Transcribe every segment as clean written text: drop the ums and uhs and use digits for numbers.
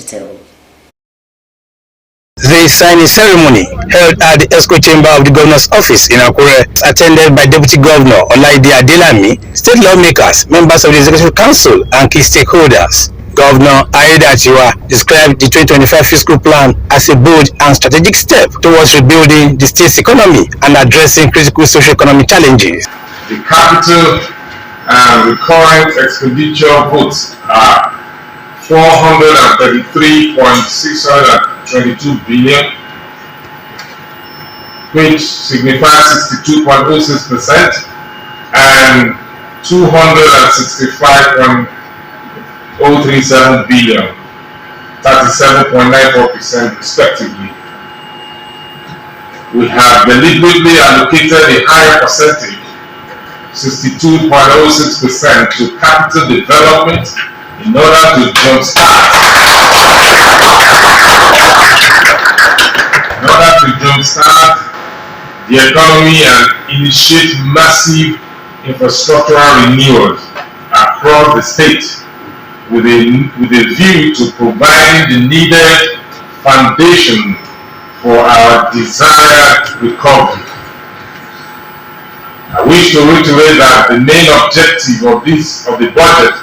detail. The signing ceremony held at the Osrc chamber of the governor's office in Akure, attended by Deputy Governor Olaide Adelami, state lawmakers, members of the Executive Council, and key stakeholders. Governor Aiyedatiwa described the 2025 fiscal plan as a bold and strategic step towards rebuilding the state's economy and addressing critical socio-economic challenges. The capital and recurrent expenditure votes are 433.622 billion, which signifies 62.06%, and 265.037 billion, 37.94% respectively. We have deliberately allocated a higher percentage, 62.06%, to capital development in order to jumpstart the economy and initiate massive infrastructural renewals across the state with a view to providing the needed foundation for our desired recovery. I wish to reiterate that the main objective of the budget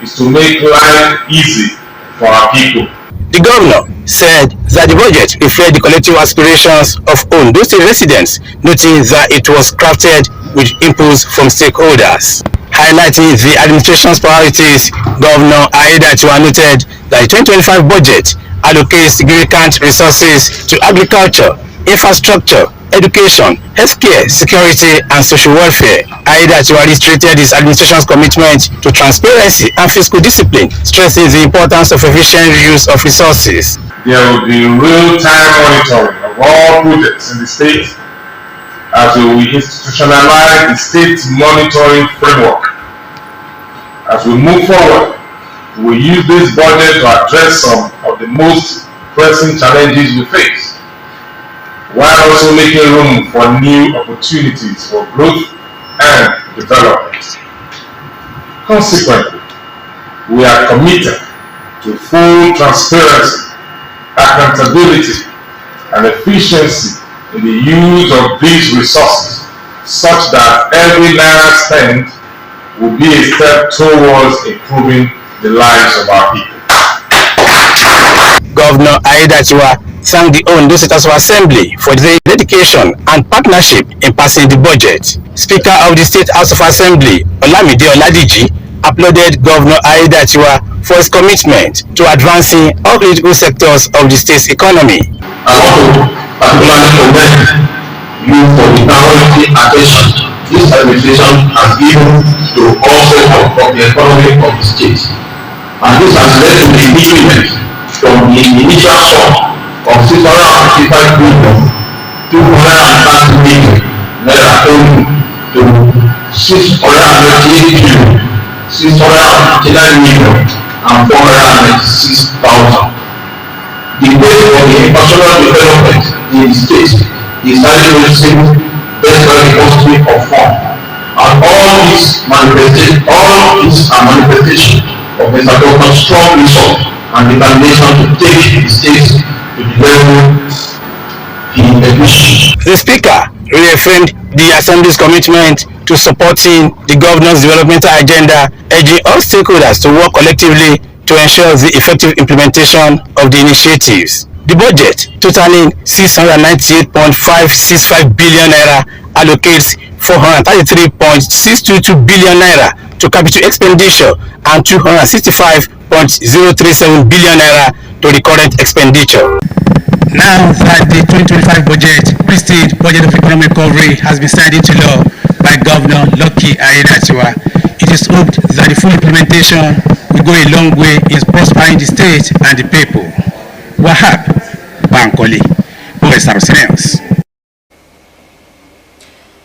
is to make life easy for our people. The governor said that the budget reflects the collective aspirations of Ondo State residents, noting that it was crafted with inputs from stakeholders. Highlighting the administration's priorities, Governor Aiyedatiwa noted that the 2025 budget allocates significant resources to agriculture, infrastructure, education, healthcare, security, and social welfare. Aiyedatiwa reiterated his administration's commitment to transparency and fiscal discipline, stressing the importance of efficient use of resources. There will be real-time monitoring of all projects in the state as we institutionalize the state monitoring framework. As we move forward, we will use this budget to address some of the most pressing challenges we face, while also making room for new opportunities for growth and development. Consequently, we are committed to full transparency, accountability, and efficiency in the use of these resources, such that every naira spent will be a step towards improving the lives of our people. Governor Aiyedatiwa thanked the Ondo State House of Assembly for their dedication and partnership in passing the budget. Speaker of the State House of Assembly, Olamide Oladiji, applauded Governor Aiyedatiwa for his commitment to advancing all critical sectors of the state's economy. I want to particularly commend you for the priority attention this administration has given to all sectors of the economy of the state, and this has led to the increment from the initial sum of 655 billion 230 million naira to 698 billion 659 million and 496,000. The base for the infrastructural development in the state is highly reducing based on the quantity of funds, and all these are manifestation of Mr. Governor's strong resolve and determination to take the state to the level he envisioned. The Speaker reaffirmed the Assembly's commitment to supporting the Governor's developmental agenda, urging all stakeholders to work collectively to ensure the effective implementation of the initiatives. The budget, totaling 698.565 billion naira, allocates 433.622 billion naira to capital expenditure and 265.037 billion naira to the current expenditure. Now that the 2025 budget, prestige budget of economic recovery, has been signed into law by Governor Lucky Aiyedatiwa, it is hoped that the full implementation will go a long way in prospering the state and the people. Wahab Bankole, Osrc News.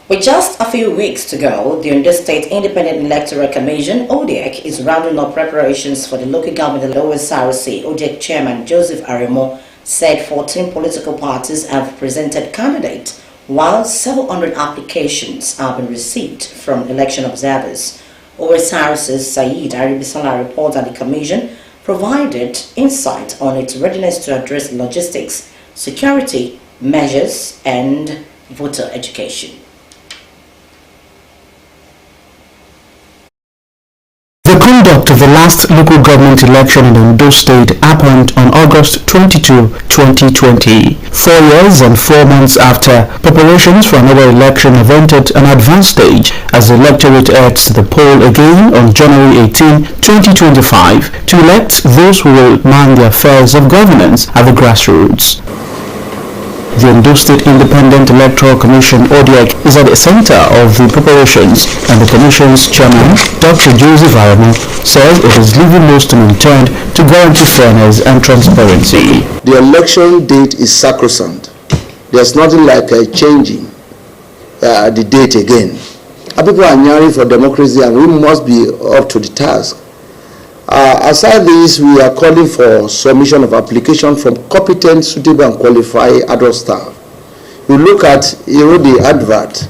With just a few weeks to go, the Ondo State Independent Electoral Commission, ODEC, is rounding up preparations for the local government. The Osrc ODEC Chairman Joseph Aremo said 14 political parties have presented candidates, while 700 applications have been received from election observers. Osrc's Saeed Aribisala reports that the commission provided insight on its readiness to address logistics, security measures, and voter education. The conduct of the last local government election in Ondo State happened on August 22, 2020. 4 years and 4 months after, preparations for another election have entered an advanced stage as the electorate heads to the poll again on January 18, 2025 to elect those who will man the affairs of governance at the grassroots. The Ondo State Independent Electoral Commission (ODEC) is at the center of the preparations, and the Commission's chairman, Dr. Joseph Aremo, says it is leaving no stone unturned to guarantee fairness and transparency. The election date is sacrosanct. There's nothing like changing the date again. People are yearning for democracy, and we must be up to the task. Aside this, we are calling for submission of application from competent, suitable, and qualified adult staff. We look at the advert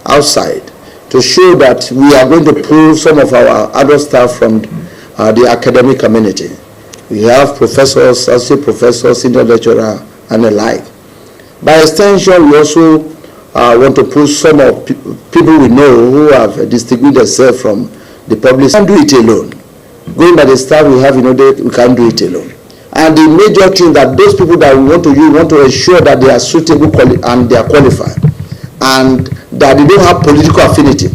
outside to show that we are going to pull some of our adult staff from the academic community. We have professors, associate professors, senior lecturer, and the like. By extension, we also want to pull some of people we know who have distinguished themselves from the public. We can't do it alone. Going by the staff we have, we can't do it alone. And the major thing that those people that we want to use want to ensure that they are suitable and they are qualified, and that they don't have political affinity.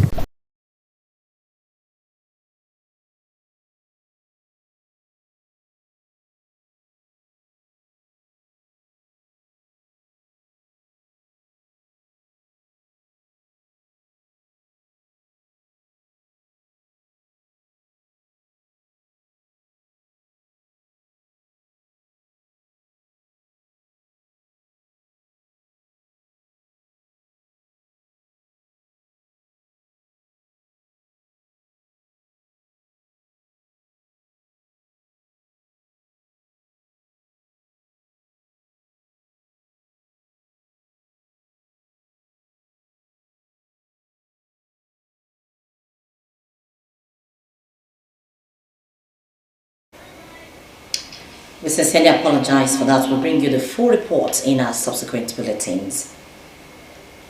We sincerely apologize for that. We'll bring you the full report in our subsequent bulletins.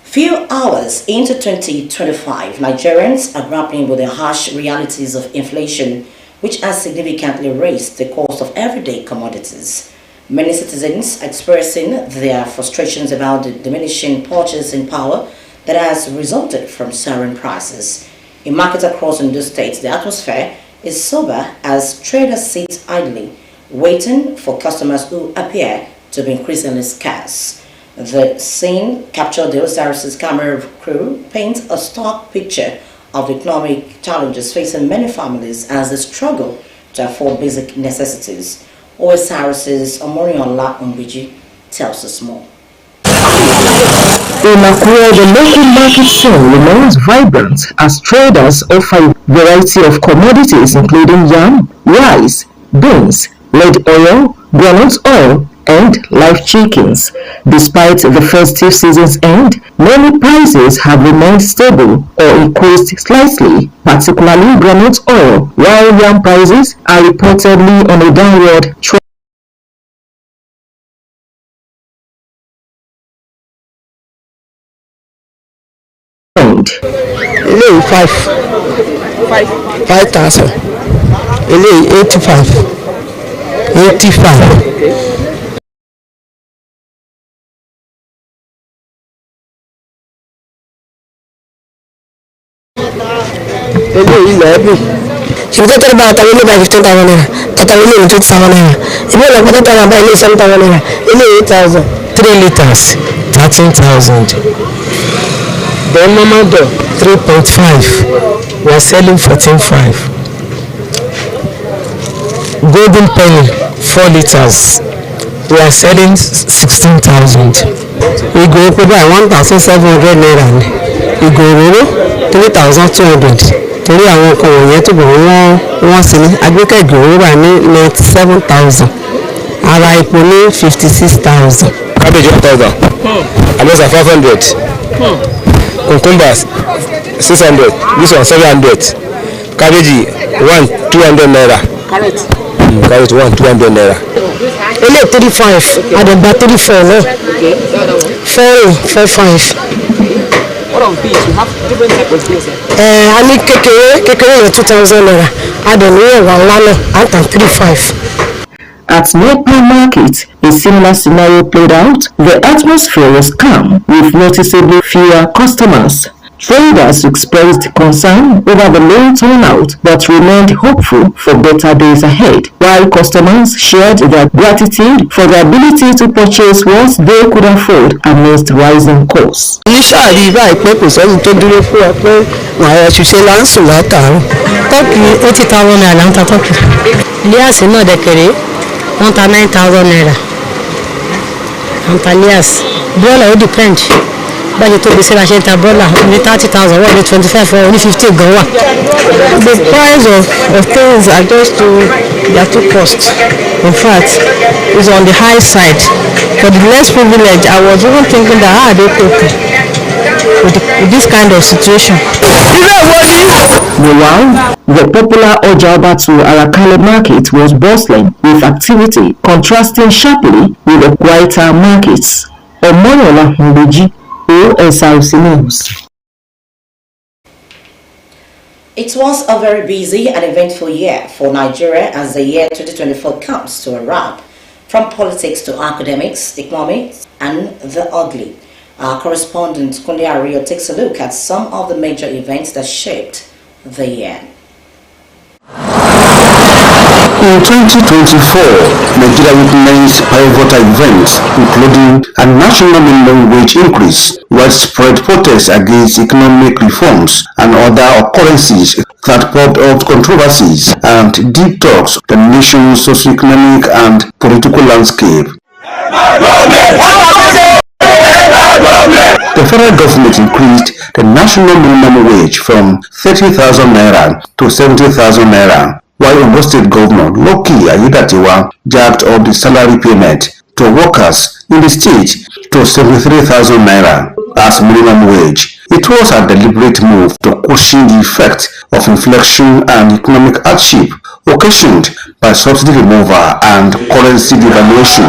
Few hours into 2025, Nigerians are grappling with the harsh realities of inflation, which has significantly raised the cost of everyday commodities. Many citizens expressing their frustrations about the diminishing purchasing power that has resulted from soaring prices. In markets across Ondo State, the atmosphere is sober as traders sit idly, waiting for customers who appear to be increasingly scarce. The scene captured the Osrc's camera crew paints a stark picture of the economic challenges facing many families as they struggle to afford basic necessities. Osrc's Omoriola Umbiji tells us more. In Akure, the local market scene remains vibrant as traders offer a variety of commodities including yam, rice, beans, red oil, groundnut oil, and live chickens. Despite the festive season's end, many prices have remained stable or increased slightly, particularly groundnut oil, while yam prices are reportedly on a downward trend. Ele 5,000. Ele 85. 85. Ele 11. She was talking about Tawili by 15,000 naira. Tawili 20,000 naira. If you look at that, by 7,000 naira. Ele 8,000. 3 liters. 13,000. Then Mama Do 3.5. We are selling 14.5. Golden penny 4 liters. We are selling 16,000. We go by 1,700 naira. We go 3,200. Torí àwọn kan wọ̀nyẹn tó bọ̀ wọ́n sí ní agbẹ́kẹ̀ ìgbòho wà ní 97,000. Ara epo ní 56,000. Cabbage 1,000. Almost 500. Cucumbers 600. This one 700. Cabbage 200 naira. Carrot you carry to 200 naira. Ele 35, Adeba 34 no. 445. What of beans? We have different types of beans. I need kekere 2,000 naira. Adeni wa lano at 35. At Nepal market, a similar scenario played out. The atmosphere was calm, with noticeably fewer customers. Traders expressed concern over the low turnout but remained hopeful for better days ahead, while customers shared their gratitude for the ability to purchase what they could afford amidst rising costs. Initially, ìpè kò sẹ́ni tó dúró fún ọ pé wàá ṣiṣẹ́ láǹsùn látàárọ̀. Tọ́kì 80,000 naira ń ta tọ́kì. Líàsì náà dẹ̀kẹ̀rẹ̀ wọ́n ta 9,000 naira. Líàsì. Bọ́ọ̀lù ó depend. Báyìí tó gbèsè la ṣe ń ta bọ́ọ̀lù ní 30,000 wọ́n ní 25 wọ́n ní 50 gan wà. The price of things are just they are too cost. In fact, it's on the high side. For the less privileged, I was even thinking that how are they coping with this kind of situation. Meanwhile, the popular Ojabatu Arakale market was bustling with activity, contrasting sharply with the quieter markets. Omoyola Mbeji, Osrc News. It was a very busy and eventful year for Nigeria as the year 2024 comes to a wrap. From politics to academics, economics, and the ugly. Our correspondent Kunde Ario takes a look at some of the major events that shaped the year. In 2024, Nigeria witnessed pivotal events, including a national minimum wage increase, widespread protests against economic reforms, and other occurrences that popped up controversies and deep talks on the nation's socio-economic and political landscape. The federal government increased the national minimum wage from 30,000 naira to 70,000 naira. While Ondo State Governor Loki Ayedatiwa jacked up the salary payment to workers in the state to 73,000 naira as minimum wage. It was a deliberate move to cushion the effect of inflation and economic hardship occasioned by subsidy removal and currency devaluation.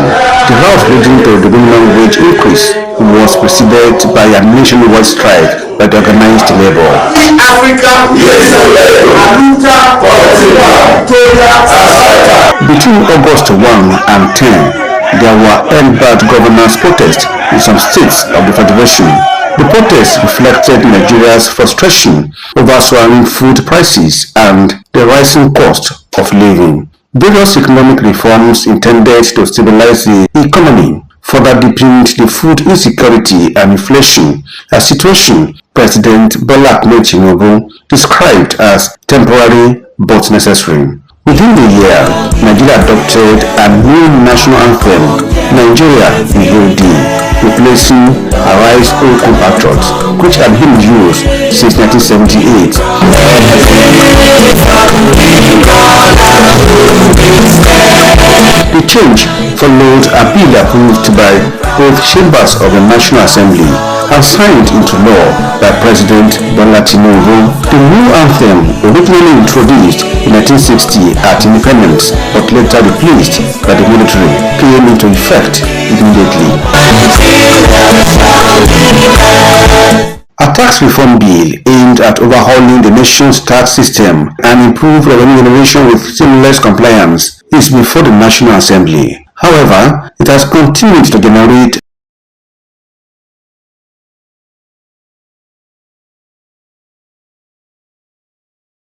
The route leading to the minimum wage increase was preceded by a nationwide strike by the organized labor. Between August 1 and 10, there were end-bad governance protests in some states of the Federation. The protests reflected Nigeria's frustration over soaring food prices and the rising cost of living. Various economic reforms intended to stabilize the economy further deepened the food insecurity and inflation, a situation President Bola Ahmed Tinubu described as temporary but necessary. Within the year, Nigeria adopted a new national anthem, Nigeria EOD, replacing Arise O Compatriots, which had been used since 1978. The change followed a bill approved by both chambers of the National Assembly and signed into law by President Bola Tinubu. The new anthem, originally introduced in 1960 at independence but later replaced by the military, came into effect immediately. A tax reform bill aimed at overhauling the nation's tax system and improve revenue generation with seamless compliance is before the National Assembly. However, it has continued to generate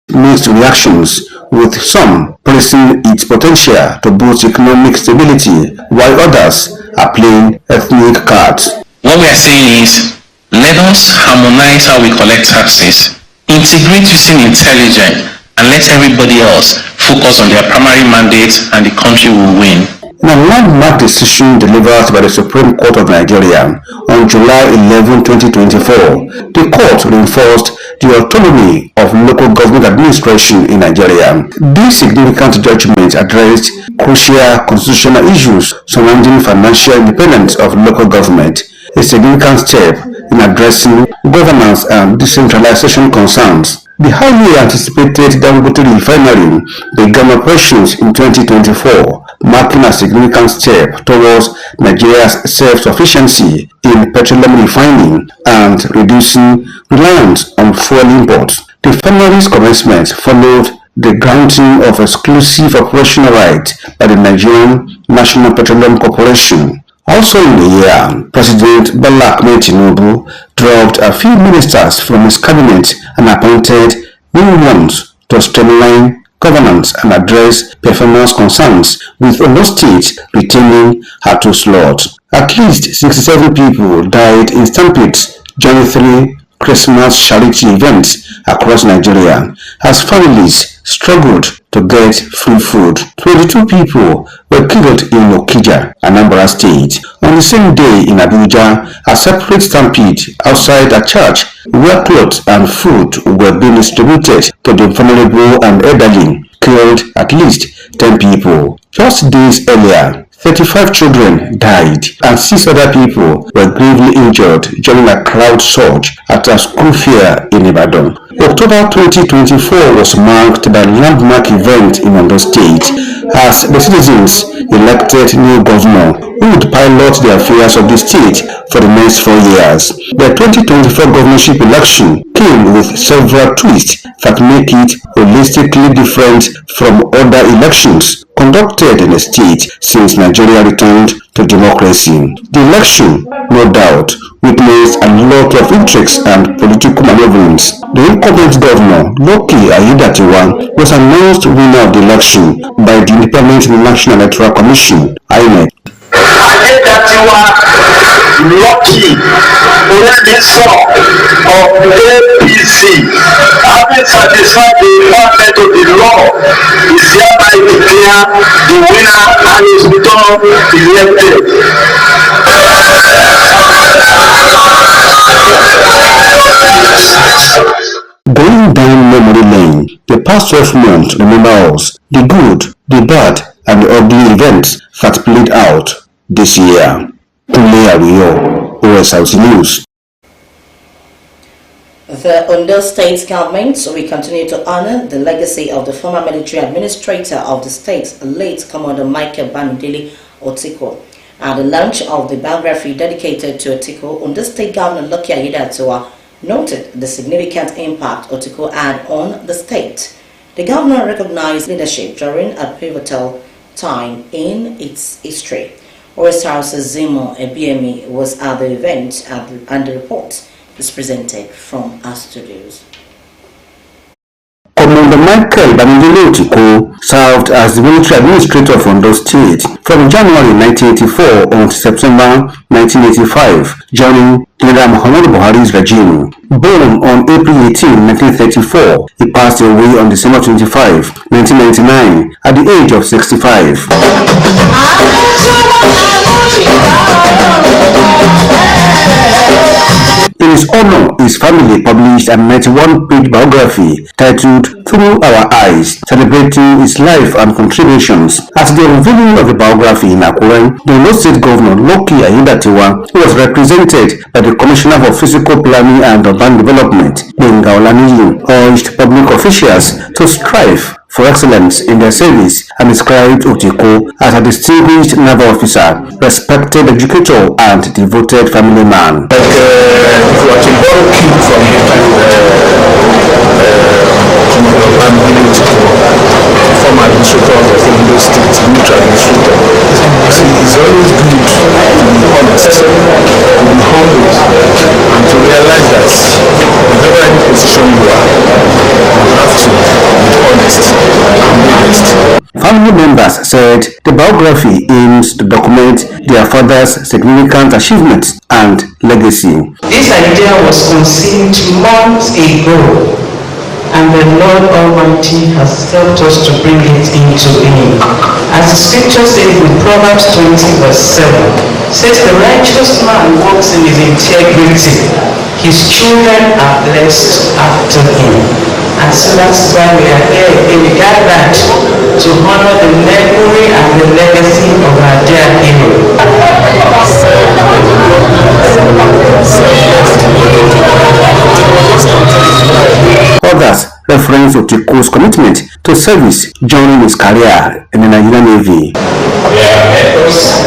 mixed reactions, with some praising its potential to boost economic stability, while others are playing ethnic cards. What we are saying is, let us harmonize how we collect taxes, integrate using intelligence, and let everybody else focus on their primary mandate, and the country will win. In a landmark decision delivered by the Supreme Court of Nigeria on July 11, 2024, the court reinforced the autonomy of local government administration in Nigeria. This significant judgment addressed crucial constitutional issues surrounding financial independence of local government, a significant step in addressing governance and decentralization concerns. The highly anticipated Dangote refinery began operations in 2024, marking a significant step towards Nigeria's self-sufficiency in petroleum refining and reducing reliance on fuel imports. The refinery's commencement followed the granting of exclusive operational rights by the Nigerian National Petroleum Corporation. Also in the year, President Bola Ahmed Tinubu dropped a few ministers from his cabinet and appointed new ones to streamline governance and address performance concerns, with Ondo State retaining her two slots. At least 67 people died in stampedes during 3 Christmas charity events across Nigeria as families struggled to get free food. 22 people were killed in Okija, Anambra State. On the same day in Abuja, a separate stampede outside a church where clothes and food were being distributed to the vulnerable and elderly killed at least 10 people. Just days earlier, 35 children died and 6 other people were gravely injured during a crowd surge at a school fair in Ibadan. October 2024 was marked by a landmark event in Ondo State as the citizens elected new governor who would pilot the affairs of the state for the next 4 years. The 2024 governorship election came with several twists that make it holistically different from other elections conducted in the state since Nigeria returned to democracy. The election, no doubt, witnessed a lot of intrigues and political maneuverings. The incumbent governor, Loki Ayedatiwa, was announced winner of the election by the Independent National Electoral Commission, INEC. Ayedatiwa Lucky Oladipo of APC, having satisfied the requirement of the law, is hereby declared the winner and is returned elected. Going down memory lane, the past 12 months remember us, the good, the bad, and the ugly events that played out this year. Kunle Awiyo, Osrc News. The Ondo State government will continue to honor the legacy of the former military administrator of the state, late Commander Michael Bamidele Otiko. At the launch of the biography dedicated to Otiko, Ondo State Governor Lucky Ayedatiwa noted the significant impact Otiko had on the state. The governor recognized leadership during a pivotal time in its history. Osrc Zimo Ebiemi was at the event and the report is presented from our studios. Commander Michael Bamidele Otiko served as the military administrator of Ondo State from January 1984 until September 1985, joining General Muhammadu Buhari's regime. Born on April 18, 1934, he passed away on December 25, 1999, at the age of 65. In his honor, his family published a 91-page biography titled Through Our Eyes, celebrating his life and contributions. At the unveiling of the biography in Akure, the Ondo State Governor Loki Ayedatiwa, who was represented by the Commissioner for Physical Planning and Urban Development, Benga Olaniyi, urged public officials to strive for excellence in their service and described Otiko as a distinguished naval officer, respected educator, and devoted family man. If you are to borrow key from former administrator of the Ondo State, military administrator, it's always good to be honest, to be humble, and to realize that whatever any position you are, you have to be honest and honest. Family members said the biography aims to document their father's significant achievements and legacy. This idea was conceived months ago, and the Lord Almighty has helped us to bring it into being. As the scripture says in Proverbs 20 verse 7, says the righteous man walks in his integrity, his children are blessed after him. And so that's why we are here in gathered to honor the memory and the legacy of our dear hero. Others Prince Otiko's commitment to service during his career in the Nigerian Navy. We are members,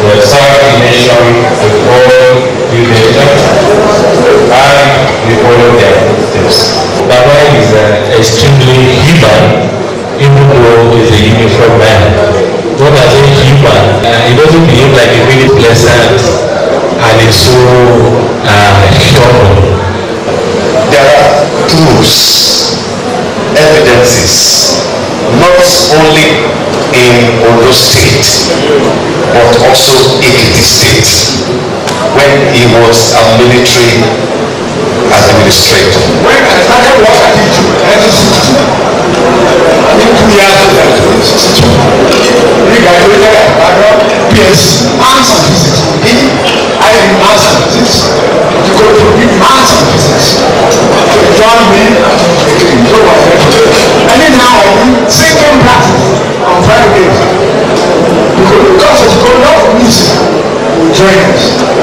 we serve the nation with all due diligence, and we follow their footsteps. Baba is extremely human, even though he's a uniform man. What I say human, he doesn't behave like a really pleasant and is so human. There are proofs, evidences, not only in Ondo State, but also in the state, when he was a military administrator. When I started what I did I think 2 years ago, we graduated at background, PS, arms and physics. I am arms and physics. You go to big arms and physics. Join me, and then now I do second practice on Friday. Because it's going on for music, join us.